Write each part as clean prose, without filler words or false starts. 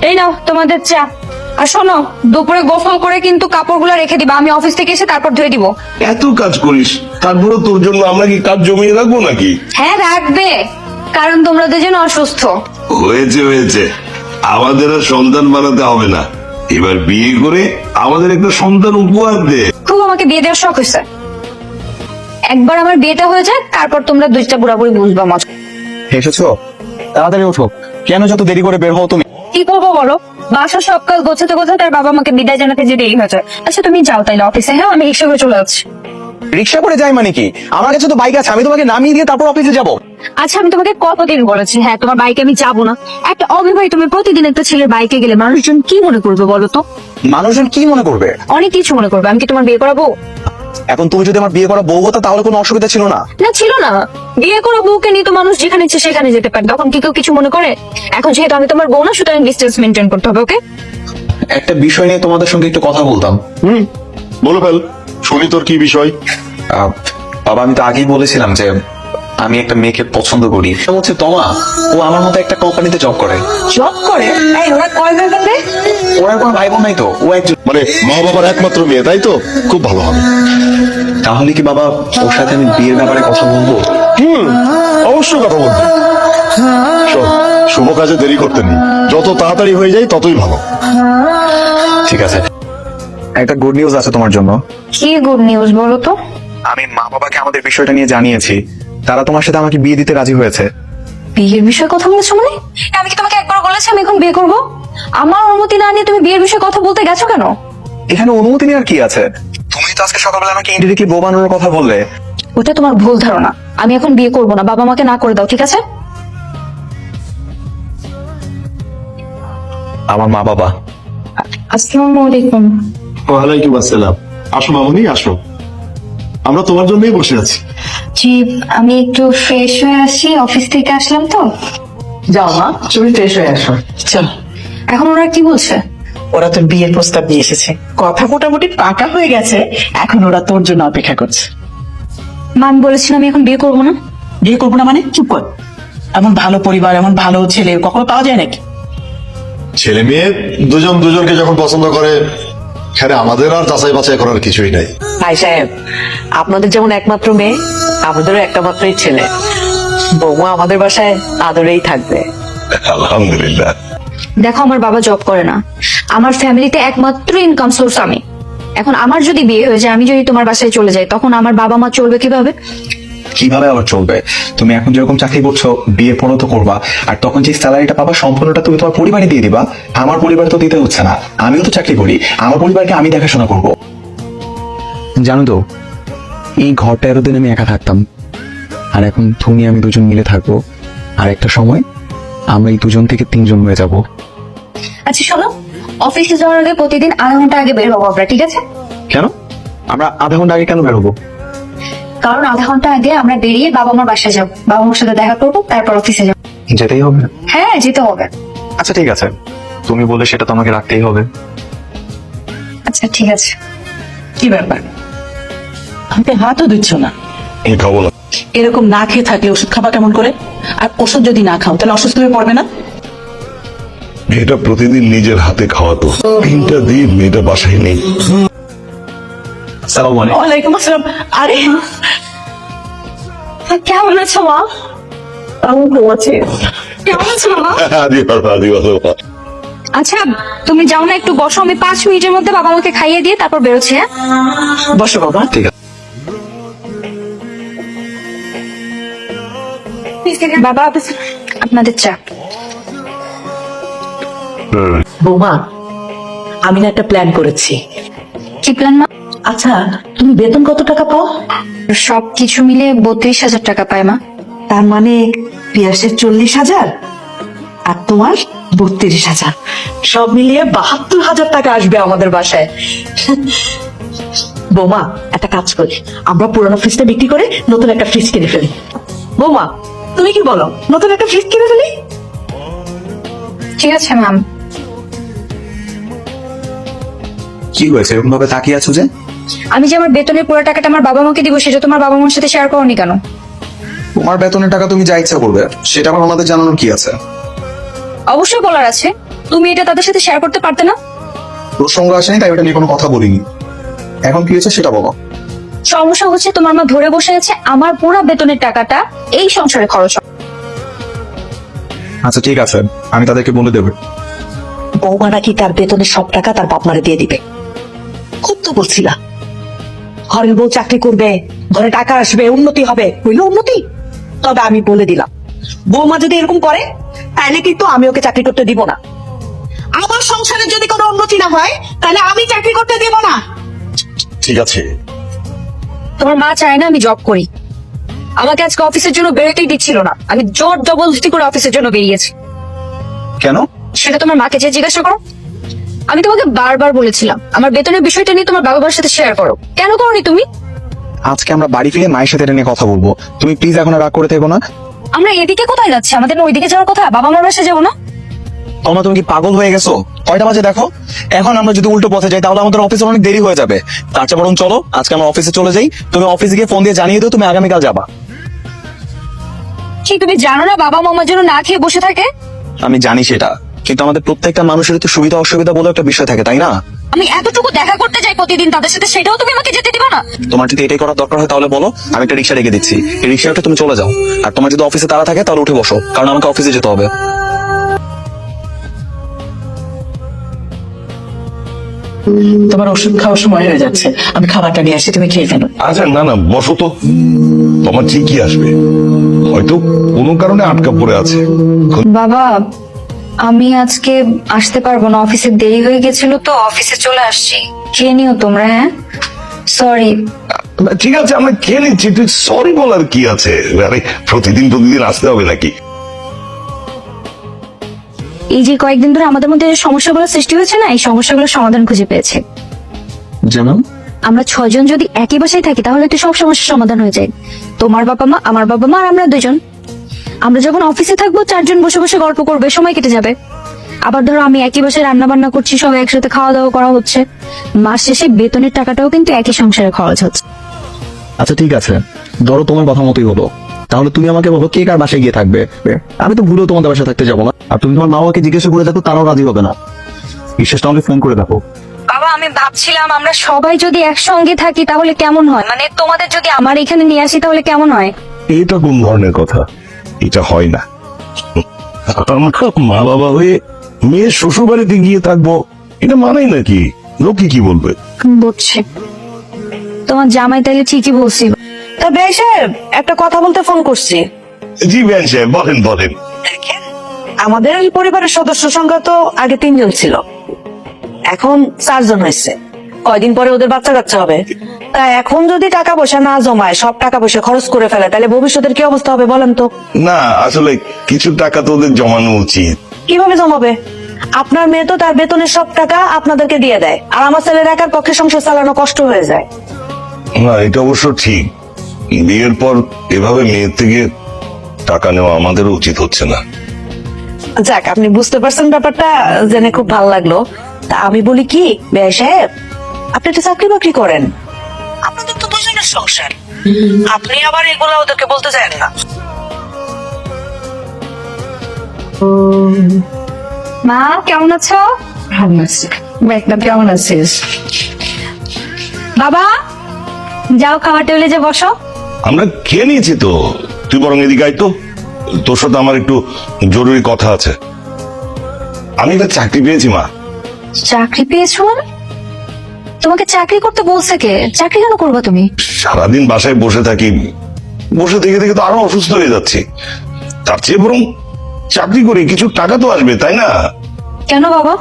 এই নাও তোমাদের চা। আর শোনো, দুপুরে গোসল করে কিন্তু কাপড়গুলো রেখে দিবা, আমি অফিস থেকে এসে তারপর ধুয়ে দিব। এত কাজ করিস, তারপরে তোর জন্য আমরা কি কাজ জমিয়ে রাখবো নাকি? হ্যাঁ রাখবে, কারণ তোমরা দুজন অসুস্থ। হয়েছে হয়েছে, আমাদের আর সন্তান বানাতে হবে না। এবার বিয়ে করে আমাদের একটা সন্তান উপহার দে। খুব আমাকে বিয়ে দেওয়ার শখ হয়েছে। একবার আমার বিয়েটা হয়ে যায়, তারপর তোমরা দুইটা বুড়াবুড়ি বুঝবা মজা। এসেছো? তাড়াতাড়ি ওঠো। কেন যত দেরি করে বের হও তুমি? কি করবো বলো, বাসার সব কাজ গোছাতে গোছাতে আর বাবা আমাকে বিদায় জানাতে যে দেরি হয়ে যায়। আচ্ছা তুমি যাও তাইলে অফিসে। হ্যাঁ আমি রিক্সা করে চলে যাচ্ছি। রিক্সা করে যাই মানে কি? আমার কাছে তো বাইক আছে, আমি তোমাকে নামিয়ে দিয়ে তারপর অফিসে যাবো। আচ্ছা আমি তোমাকে কতদিন বলেছি হ্যাঁ তোমার বাইকে আমি যাবো না। একটা অবিবাহিত তুমি প্রতিদিন একটা ছেলের বাইকে গেলে মানুষজন কি মনে করবে বলো তো? মানুষজন কি মনে করবে? অনেক কিছু মনে করবে। আমি কি তোমার বিয়ে করাবো? এখন তুমি যদি আমার বিয়ে করা বউ হতো তাহলে কোনো অসুবিধা ছিল না। না ছিল না, বিয়ে করা বউকে নিয়ে তো মানুষ যেখানে ইচ্ছে সেখানে যেতে পারে, তখন কি কেউ কিছু মনে করে? এখন যেহেতু আমি তোমার বউ না, সুতরাং ডিস্টেন্স মেনটেন করতে হবে। ওকে? একটা বিষয় নিয়ে তোমাদের সঙ্গে একটু কথা বলতাম। বলে ফেল, শুনি তোর কি বিষয়। বাবা আমি তো আগেই বলেছিলাম যে আমি একটা মেয়েকে পছন্দ করি। সেটা হচ্ছে তোমা, ও আমার মতো একটা কোম্পানিতে জব করে। জব করে? এই ওরা কয় ভাই বোন রে? ওর কোনো ভাই বোন নাই তো, ও একজন। মানে মা বাবার একমাত্র মেয়ে, তাই তো? খুব ভালো হবে। তাহলে কি বাবা ওর সাথে আমি বিয়ের ব্যাপারে কথা বলবো? অবশ্যই কথা বলবি। শোন, শুভ কাজে দেরি করতে নেই, যত তাড়াতাড়ি হয়ে যায় ততই ভালো। ঠিক আছে, একটা গুড নিউজ আছে তোমার জন্য। কি গুড নিউজ বলো তো? আমি মা বাবাকে আমাদের বিষয়টা নিয়ে জানিয়েছি, তারা তোমার সাথে আমাকে বিয়ে দিতে রাজি হয়েছে। বিয়ের বিষয়ে কথা বলেছো মানে? আমি কি তোমাকে একবার বলেছি আমি এখন বিয়ে করব? আমার অনুমতি না নিয়ে তুমি বিয়ের বিষয়ে কথা বলতে গেছো কেন? এখানে অনুমতি নেওয়ার কি আছে? তুমি তো আজকে সকালবেলা আমাকে ইনডিরেক্টলি বউ বানানোর কথা বললে। ওটা তোমার ভুল ধারণা। আমি এখন বিয়ে করব না, বাবা আমাকে না করে দাও, ঠিক আছে? আমার মা বাবা। আসসালামু আলাইকুম। ওয়ালাইকুম আসসালাম। আসো মামুনি, আসো, আমরা তোমার জন্যই বসে আছি। জি, আমি একটু ফ্রেশ হয়ে আসি, অফিস থেকে আসলাম তো। যাও মা, তুমি ফ্রেশ হয়ে আসো। চল। এখন ওরা কি বলছে? ওরা তোর বিয়ের প্রস্তাব নিয়ে এসেছে, কথা মোটামুটি পাকা হয়ে গেছে, এখন ওরা তোর জন্য অপেক্ষা করছে। মা আমি বলেছিলাম আমি এখন বিয়ে করব না। বিয়ে করবো না মানে? চুপ কর। এমন ভালো পরিবার, এমন ভালো ছেলে কখনো পাওয়া যায় নাকি? ছেলে মেয়ে দুজন দুজনকে যখন পছন্দ করে, এখানে আমাদের আর যাচাই বাছাই করার কিছুই নাই। ভাই সাহেব, আপনাদের যেমন একমাত্র মেয়ে, আমাদেরও একটা মাত্রই ছেলে। বৌমা আমাদের বাসায় আদরেই থাকবে। আলহামদুলিল্লাহ। দেখো আমার বাবা জব করে না, আমার ফ্যামিলিতে একমাত্র ইনকাম সোর্স আমি। এখন আমার যদি বিয়ে হয়ে যায়, আমি যদি তোমার বাসায় চলে যাই, তখন আমার বাবা মা চলবে কিভাবে? কিভাবে আবার চলবে? তুমি এখন যেরকম চাকরি করছো, বিয়ের পরও তো করবা, আর তখন যে স্যালারিটা পাবা সম্পূর্ণটা তুমি তোমার পরিবারে দিয়ে দিবা। আমার পরিবার তো দিতে হচ্ছে না, আমিও তো চাকরি করি, আমার পরিবারকে আমি দেখাশোনা করব। জানো তো, এই ঘরটা এতদিন আমি একা থাকতাম, আর এখন তুমি আমি দুজন মিলে থাকবো, আর একটা সময় আমরা এই দুজন থেকে তিনজন হয়ে যাব। আচ্ছা শোনো, অফিসে যাওয়ার আগে প্রতিদিন আধা ঘন্টা আগে বের হবো আমরা, ঠিক আছে? কেন? আমরা আধা ঘন্টা আগে কেন বেরোবো? কারণ আধা ঘন্টা আগে আমরা বেরিয়ে বাবা মার বাসায় যাবো, বাবা মার সাথে দেখা করবো, তারপর অফিসে যাবো। যেতেই হবে? হ্যাঁ যেতে হবে। আচ্ছা ঠিক আছে, তুমি বললে সেটা তো আমাকে রাখতেই হবে। আচ্ছা ঠিক আছে। কি ব্যাপার, আমাকে হাতও দিচ্ছ না? আমি খাবো না। এরকম না খেয়ে থাকলে ওষুধ খাবা কেমন করে? আর ওষুধ যদি না খাও তাহলে অসুস্থ হয়ে পড়বে না? মেয়েটা প্রতিদিন নিজের হাতে খাওয়াতো, 3টা দিন মেয়েটা বাসায় নেই। আসসালামু আলাইকুম। ওয়ালাইকুম আসসালাম। আরে কেমন আছো মা? আমি ঘুমাচ্ছি। কেমন আছো মা? আদি আচ্ছা তুমি যাও না, একটু বসো, আমি 5 মিনিটের মধ্যে বাবা মাকে খাইয়ে দিয়ে তারপর বেরোচ্ছি। হ্যাঁ বসো বাবা। ঠিক আছে। বাবা আপনাদের চা। বৌমা, আমি না একটা প্ল্যান করেছি। কি প্ল্যান মা? আচ্ছা, তুমি বেতন কত টাকা পাও? সবকিছু মিলে 32,000 টাকা পায় মা। তার মানে পিয়াসের 40,000 আর তোমার 32,000, সব মিলিয়ে 72,000 টাকা আসবে আমাদের বাসায়। বৌমা একটা কাজ করি, আমরা পুরোনো ফ্রিজটা বিক্রি করে নতুন একটা ফ্রিজ কিনে ফেলি। বৌমা তুমি কি বলো, নতুন একটা ফ্রিজ কিনে ফেলি? ঠিক আছে ম্যাম। কি হয়েছে এরকম ভাবে তাকিয়ে আছো যে? আমি যে আমার বেতনের পুরো টাকাটা আমার বাবা মাকে দিব, সেটা তোমার বাবা মার সাথে শেয়ার করনি কেন? তোমার বেতনের টাকা তুমি যা ইচ্ছা করবে, সেটা আবার আমাদের জানানোর কি আছে? অবশ্যই বলার আছে। তুমি এটা তাদের সাথে শেয়ার করতে পারতে না? প্রসঙ্গ আসেনি তাই ওটা নিয়ে কোনো কথা বলিনি। এখন কি হয়েছে সেটা বলো। সমস্যা হচ্ছে তোমার মা ধরে বসে আছে আমার পুরো বেতনের টাকাটা এই সংসারে খরচ হয়। আচ্ছা ঠিক আছে, আমি তাদেরকে বলে দেবো। বৌমা নাকি তার বেতনের সব টাকা তার বাপ মারে দিয়ে দিবে। খুব তো বলছিলা ঘরের বউ চাকরি করবে, ঘরে টাকা আসবে, উন্নতি হবে। হইলো উন্নতি? তবে আমি বলে দিলাম, বৌমা যদি এরকম করে তাহলে কিন্তু আমি ওকে চাকরি করতে দিব না। আমার সংসারে যদি কোনো উন্নতি না হয় তাহলে আমি চাকরি করতে দিব না। ঠিক আছে। তোমার মা চায় না আমি জব করি। আমাকে আজকে অফিসের জন্য বেরোতেই দিচ্ছিল না, আমি জোর জবরদস্তি করে অফিসের জন্য বেরিয়েছি। কেন? সেটা তোমার মাকে যে জিজ্ঞাসা করো। আমি তোমাকে বারবার বলেছিলাম আমার বেতনের বিষয়টা নিয়ে তোমার বাবা মার সাথে শেয়ার করো, কেন করোনি তুমি? আজকে আমরা বাড়ি ফিরে মায়ের সাথে এটা নিয়ে কথা বলবো, তুমি প্লিজ এখন আর রাগ করে থেকো না। আমরা এদিকে কোথায় যাচ্ছি? আমাদের না ওইদিকে যাওয়ার কথা, বাবা মার বাসায় যাবো না? তোমরা তুমি কি পাগল হয়ে গেছো? কয়টা বাজে দেখো। এখন আমরা যদি উল্টো পথে যাই তাহলে আমাদের অফিসে অনেক দেরি হয়ে যাবে। তার চেয়ে বরং চলো আজকে আমরা অফিসে চলে যাই, তুমি অফিসে গিয়ে ফোন দিয়ে জানিয়ে দিও তুমি আগামীকাল যাবা। কি তুমি জানো না বাবা মামার জন্য না খেয়ে বসে থাকে? আমি জানি সেটা, কিন্তু আমাদের প্রত্যেকটা মানুষের তো সুবিধা অসুবিধা বলে একটা বিষয় থাকে, তাই না? আমি এতটুকু দেখা করতে যাই প্রতিদিন তাদের সাথে, সেটাও তুমি আমাকে যেতে দিবা না? তোমার যদি এটাই করার দরকার হয় তাহলে বলো, আমি একটা রিক্সা রেখে দিচ্ছি, এই রিক্সাটা তুমি চলে যাও। আর তোমার যদি অফিসে তাড়া থাকে তাহলে উঠে বসো, কারণ আমাকে অফিসে যেতে হবে। তোমার ওষুধ খাওয়ার সময় হয়ে যাচ্ছে, আমি খাবারটা নিয়ে আসি, তুমি খেয়ে ফেলো। আচ্ছা না না, বসো তো, তোমার ঠিকই আসবে, হয়তো কোনো কারণে আটকা পড়ে আছে। বাবা আমি আজকে আসতে পারবো না, অফিসে দেরি হয়ে গেছিল তো অফিসে চলে আসছি। খেয়ে নিও তোমরা। হ্যাঁ সরি। ঠিক আছে আমরা খেয়ে নিচ্ছি, তুই সরি বলার কি আছে? আরে প্রতিদিন আসতে হবে নাকি? এই যে কয়েকদিন ধরে আমাদের মধ্যে যে সমস্যাগুলো সৃষ্টি হয়েছে না, এই সমস্যাগুলোর সমাধান খুঁজে পেয়েছে। যেমন? আমরা 6 জন যদি একই বাসায় থাকি তাহলে তো সব সমস্যার সমাধান হয়ে যায়। তোমার বাবা মা, আমার বাবা মা আর আমরা 2 জন। আমরা যখন অফিসে থাকবো 4 জন বসে বসে গল্প করবে, সময় কেটে যাবে। আবার ধরো আমি একই বাসায় রান্না বান্না করছি, সবাই একসাথে খাওয়া দাওয়া করা হচ্ছে, মাস শেষে বেতনের টাকাটাও কিন্তু একই সংসারে খরচ হচ্ছে। আচ্ছা ঠিক আছে, ধরো তোমার কথা মতোই হলো, তাহলে তুমি আমাকে বলো কে কার বাসায় গিয়ে থাকবে? আমি তো ভুলেও তোমাদের বাসায় থাকতে যাবো না। আর তুমি তোমার মা বাবাকে জিজ্ঞাসা করে দেখো, তারাও রাজি হবে না। বিশ্বাসটা আমাকে ফোন করে দেখো। বাবা আমি ভাবছিলাম আমরা সবাই যদি একসঙ্গে থাকি তাহলে কেমন হয়, মানে তোমাদের যদি আমার এখানে নিয়ে আসি তাহলে কেমন হয়? এটা কোন ধরনের কথা? এটা হয় না। আমরা মা বাবা হয়ে মেয়ের শ্বশুর বাড়িতে গিয়ে থাকবো, এটা মানাই নাকি? লোকে কি বলবে? বুঝছি, তোমার জামাই তাইলে ঠিকই বলছি। তা বেশ সাহেব, একটা কথা বলতে ফোন করছি। জি বেন সাহেব, বলেন বলেন। দেখেন, আমাদের এই পরিবারের সদস্য সংখ্যা তো আগে 3 জন ছিল, এখন 4 জন হয়েছে। কয়দিন পরে ওদের বাচ্চা কাচ্চা হবে। তা এখন যদি টাকা পয়সা না জমায়, সব টাকা পয়সা খরচ করে ফেলে, তাহলে ভবিষ্যতের কি অবস্থা হবে বলেন তো? না আসলে কিছু টাকা তো ওদের জমানো উচিত। কিভাবে জমাবে? আপনার মেয়ে তো তার বেতনের সব টাকা আপনাদেরকে দিয়ে দেয়, আর আমার ছেলের একার পক্ষে সংসার চালানো কষ্ট হয়ে যায়। না এটা অবশ্য ঠিক, বিয়ের পর এভাবে মেয়ের থেকে টাকা নেওয়া আমাদেরও উচিত হচ্ছে না। যাক, আপনি বুঝতে পারছেন ব্যাপারটা, জেনে খুব ভালো লাগলো। তা আমি বলি কি বেশ সাহেব, আপনি একটা চাকরি বাকরি করেন, আপনাদের তো 2 জনের সংসার, আপনি আবার এগুলা ওদেরকে বলতে চান না। মা কেমন আছো? ভালো আছি। একদম কেমন আছিস? বাবা যাও খাবার টেবিলে যে বসো। আমরা খেয়ে নিয়েছি তো, তুই বরং এদিকে আয় তো, তোর সাথে আমার একটু জরুরি কথা আছে। আমি একটা চাকরি পেয়েছি মা। চাকরি পেয়েছো মানে? তোমাকে চাকরি করতে বলছে কে? চাকরি কেন করবা তুমি? সারাদিন বাসায় বসে থাকি, বসে থেকে থেকে তো আরো অসুস্থ হয়ে যাচ্ছি, তার চেয়ে বরং চাকরি করি, কিছু টাকা তো আসবে তাই না? কেন বাবা?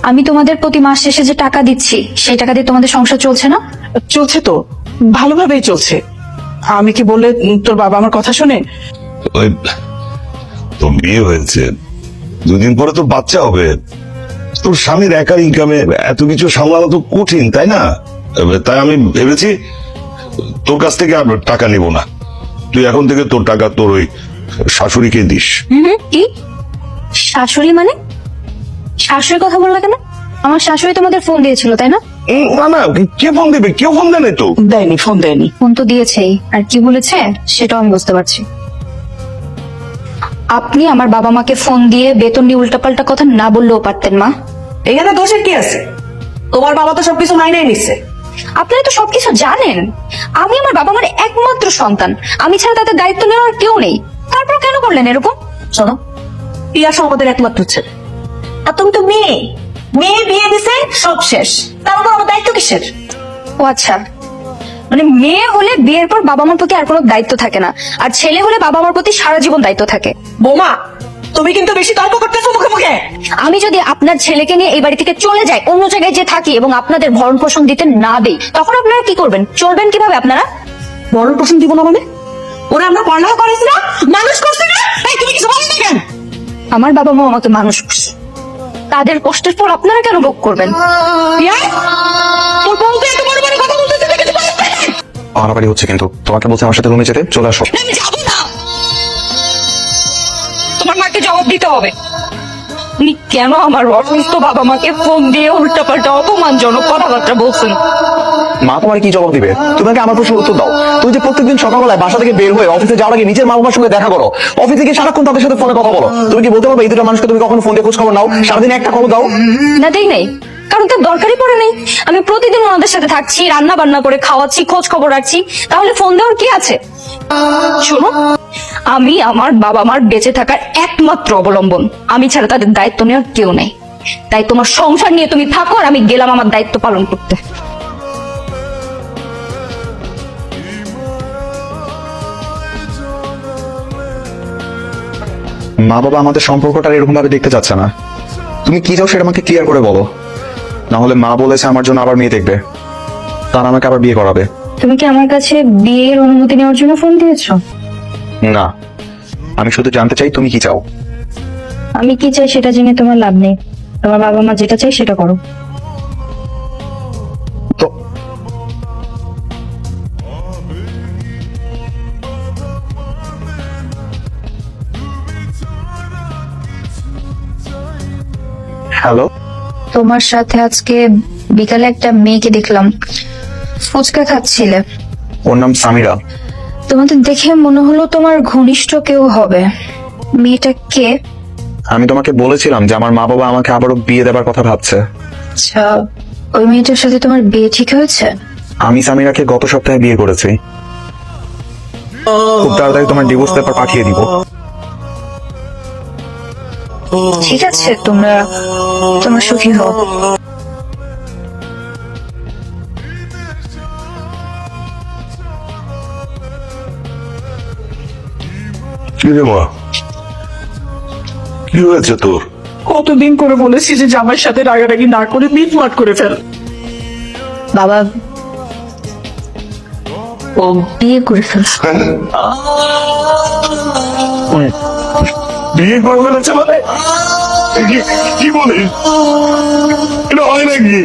আমি তোমাদের প্রতি মাস শেষে যে টাকা দিচ্ছি সেই টাকা দিয়ে তোমাদের সংসার চলছে না? চলছে তো, ভালোভাবেই চলছে। আমি কি বললে তোর বাবা আমার কথা শুনে? ওই তোর বিয়ে হয়েছে, 2 দিন পরে তোর বাচ্চা হবে, তোর স্বামীর একার ইনকামে এত কিছু সামলানো তো কঠিন তাই না? তাই আমি ভেবেছি তোর কাছ থেকে আর টাকা নিব না, তুই এখন থেকে তোর টাকা তোর ওই শাশুড়িকে দিস। কি শাশুড়ি মানে? শাশুড়ির কথা বললা কেন? আমার শাশুড়ি তোমাদের ফোন দিয়েছিল তাই না? না না, কে ফোন দেবে? কেউ ফোন দেয় নাই তো। দেয়নি, ফোন দেয়নি। ফোন তো দিয়েছেই, আর কি বলেছে সেটাও আমি বুঝতে পারছি। আপনি আমার বাবা মাকে ফোন দিয়ে বেতন নিয়ে উল্টাপাল্টা কথা না বললেও পারতেন মা। এখানে দোষের কি আছে? তোমার বাবা তো সবকিছু মাইনে নিচ্ছে। আপনারা তো সবকিছু জানেন। আমি আমার বাবা মার একমাত্র সন্তান, আমি ছাড়া তাদের দায়িত্ব নেওয়ার কেউ নেই। তারপর কেন করলেন এরকম? শোনো, পিয়া আমাদের একমাত্র ছেলে, আর তুমি তো মেয়ে। মেয়ে বিয়ে দিছে, সব শেষ। তারপর আমার দায়িত্ব কিসের? ও আচ্ছা, মানে মেয়ে হলে বিয়ের পর বাবা মার প্রতি আর কোনো দায়িত্ব থাকে না, আর ছেলে হলে বাবা মার প্রতি সারা জীবন দায়িত্ব থাকে। বোমা, তুমি কিন্তু বেশি তর্ক করতেছো মুখে মুখে। আমি যদি আপনার ছেলেকে নিয়ে এই বাড়ি থেকে চলে যাই, অন্য জায়গায় যে থাকি এবং আপনাদের ভরণ পোষণ দিতে না দেই, তখন আপনারা কি করবেন? চলবেন কিভাবে আপনারা? বড় প্রশ্ন দিব না মানে? ওরা আমরা পড়ালেখা করেছি না, মানুষ করছি না। এই তুমি কিছু বলেন না কেন? আমার বাবা মা আমাকে মানুষ করছে, তাদের কষ্টের ফল আপনারা কেন ভোগ করবেন? পিয়া, তোর বলতে এত বড় বড় কথা বলতেছে না, কিছু বলেন না। পারাপারি হচ্ছে কিন্তু, তোমাকে বলছে আমার সাথে রুমে যেতে, চলে আসো। আমি যাবো না। তোমার মাকে জবাব দিতে হবে। উনি কেন আমার অসুস্থ বাবা মাকে ফোন দিয়ে উল্টাপাল্টা অপমানজনক কথাবার্তা বলছেন? মা তোমার কি জবাব দিবে? তুমি কি আমার প্রশ্নের উত্তর দাও। তুমি যে প্রত্যেকদিন সকালবেলায় বাসা থেকে বের হয়ে অফিসে যাওয়ার আগে নিজের মা বাবার সঙ্গে দেখা করো, অফিসে গিয়ে সারাক্ষণ তাদের সাথে ফোনে কথা বলো, তুমি কি বলতে পারবে এই দুটো মানুষকে তুমি কখনো ফোন দিয়ে খোঁজ খবর নাও? সারাদিন একটা খবর দাও? না, দেই নেই, কারণ তার দরকারই পড়ে নেই। আমি প্রতিদিন ওনাদের সাথে থাকছি, রান্না বান্না করে খাওয়াচ্ছি, খোঁজ খবর রাখছি, তাহলে ফোন দেওয়ার কি আছে? শোনো, আমি আমার বাবা মার বেঁচে থাকার একমাত্র অবলম্বন, আমি ছাড়া তাদের দায়িত্ব নেওয়ার কেউ নেই। তাই তোমার সংসার নিয়ে তুমি থাকো, আর আমি গেলাম আমার দায়িত্ব পালন করতে। মা বাবা আমাদের সম্পর্কটা এরকম ভাবে দেখতে চাচ্ছে না। তুমি কি চাও সেটা আমাকে ক্লিয়ার করে বলো, না হলে মা বলেছে আমার জন্য আবার মেয়ে দেখবে, তার আমাকে আবার বিয়ে করাবে। তুমি কি আমার কাছে বিয়ের অনুমতি নেওয়ার জন্য ফোন দিয়েছো? না, আমি শুধু জানতে চাই তুমি কি চাও। আমি কি চাই সেটা জেনে তোমার লাভ নেই। তোমার বাবা মা যেটা চাই সেটা করো। তো হ্যালো, তোমার সাথে আজকে বিকালে একটা মেয়েকে দেখলাম, ফুচকা খাচ্ছিলে। ওর নাম সামিরা। তোমাদের দেখে মনে হলো তোমার ঘনিষ্ঠ কেউ হবে। মেয়েটা কে? আমি তোমাকে বলেছিলাম যে আমার মা বাবা আমাকে আবারও বিয়ে দেবার কথা ভাবছে। আচ্ছা, ওই মেয়েটার সাথে তোমার বিয়ে ঠিক হয়েছে? আমি সামিরাকে গত সপ্তাহে বিয়ে করেছি। খুব তাড়াতাড়ি তোমার ডিভোর্স পেপার পাঠিয়ে দিব। ঠিক আছে, তোমরা সুখী হও। কি রে মা, কি হয়েছে তোর? কতদিন করে বলেছি যে জামাইয়ের সাথে রাগারাগি না করে মিটমাট করে ফেল। বাবা, ও বিয়ে করে ফেলছে। বিয়ে করে ফেলেছে মানে? কি বলিস? এটা হয় নাকি?